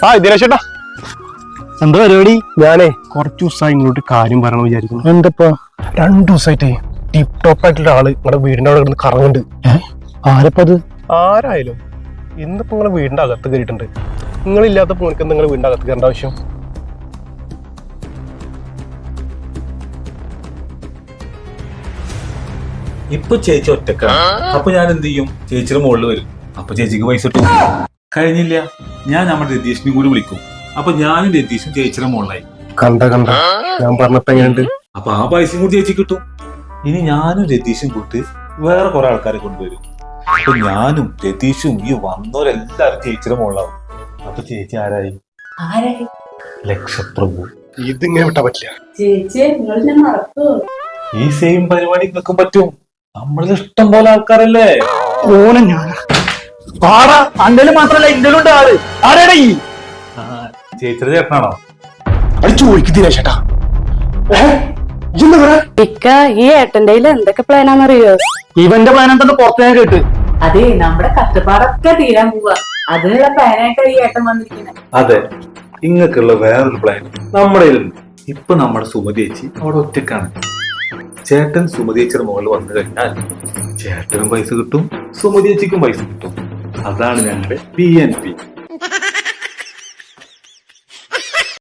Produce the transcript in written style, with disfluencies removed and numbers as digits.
ആ ദിനേശേട്ടാ, എന്താ പരിപാടി? ഞാനേ കുറച്ചു ദിവസമായി ഇങ്ങോട്ട് കാര്യം പറയണം വിചാരിക്കുന്നു. എന്തപ്പാ? 2 ദിവസമായിട്ട് ടിപ് ടോപ്പ് ആയിട്ടുള്ള ആള് നിങ്ങളുടെ വീടിന്റെ അവിടെ കിടന്ന് കറങ്ങുന്നുണ്ട്. ആരപ്പത്? ആരായാലും ഇന്നിപ്പോ നിങ്ങളെ വീടിന്റെ അകത്ത് കയറിയിട്ടുണ്ട്. നിങ്ങളില്ലാത്തപ്പോ എനിക്ക് നിങ്ങളുടെ വീടിന്റെ അകത്ത് കയറേണ്ട ആവശ്യം? ഇപ്പൊ ചേച്ചി ഒറ്റക്കാണ്. അപ്പൊ ഞാൻ എന്ത് ചെയ്യും? ചേച്ചിയുടെ മുകളിൽ വരും. അപ്പൊ ചേച്ചിക്ക് പൈസ കിട്ടും. കഴിഞ്ഞില്ല, ഞാൻ നമ്മുടെ രതീഷിനെയും കൂടി വിളിക്കും. അപ്പൊ ഞാനും രതീഷും ചേച്ചിയുടെ മുകളിലായി. കണ്ട ഞാൻ പറഞ്ഞപ്പോ എങ്ങനെയുണ്ട്? അപ്പൊ ആ പൈസയും കൂടി ചേച്ചി കിട്ടും. ഇനി ഞാനും രതീഷും കൂട്ട് വേറെ കുറെ ആൾക്കാരെ കൊണ്ടുവരും. അപ്പൊ ഞാനും രതീഷും ഈ വന്നവരെല്ലാരും ചേച്ചിയുടെ മുകളിലാവും. അപ്പൊ ചേച്ചി ആരായി? ലക്ഷപ്രഭു. ഇതിങ്ങനെ വിട്ടാ പറ്റില്ല. ഈ സെയിം പരിപാടി നിൽക്കും പറ്റും. നമ്മളിൽ ഇഷ്ടം പോലെ ആൾക്കാരല്ലേ. ഓനെ ഞാൻ ആടാ, അന്തലും മാത്രല്ല ഇന്ത്യയിലുണ്ട് ആള്. ആരാടാ ഈ? ചേച്ചിയുടെ ചേട്ടനാണോ? അത് ചോദിക്കും ദിനേശേട്ടാ. ഇക്ക, ഈ ഏട്ടന്റെ എന്തൊക്കെ പ്ലാനാന്നറിയോ? ഇവന്റെ പ്ലാൻ എന്തെന്ന് പുറത്ത് ഞാൻ കേട്ട്. അതെ, നമ്മുടെ കഷ്ടപ്പാടൊക്കെ തീരാൻ പോവാ. അതിനുള്ള പ്ലാനായിട്ട് ഈ ഏട്ടൻ വന്നിരിക്കുന്നത്. അതെ, ഇങ്ങക്കുള്ള വേറൊരു പ്ലാൻ നമ്മുടെ കയ്യിലുണ്ട്. ഇപ്പൊ നമ്മുടെ സുമതി ചേച്ചി അവിടെ ഒറ്റക്കാണ്. ചേട്ടൻ സുമതി ചേച്ചിയുടെ മുകളിൽ വന്നു കഴിഞ്ഞാൽ ചേട്ടനും പൈസ കിട്ടും, സുമതി ചേച്ചിക്കും പൈസ കിട്ടും. അതാണ് ഞങ്ങളുടെ PNP.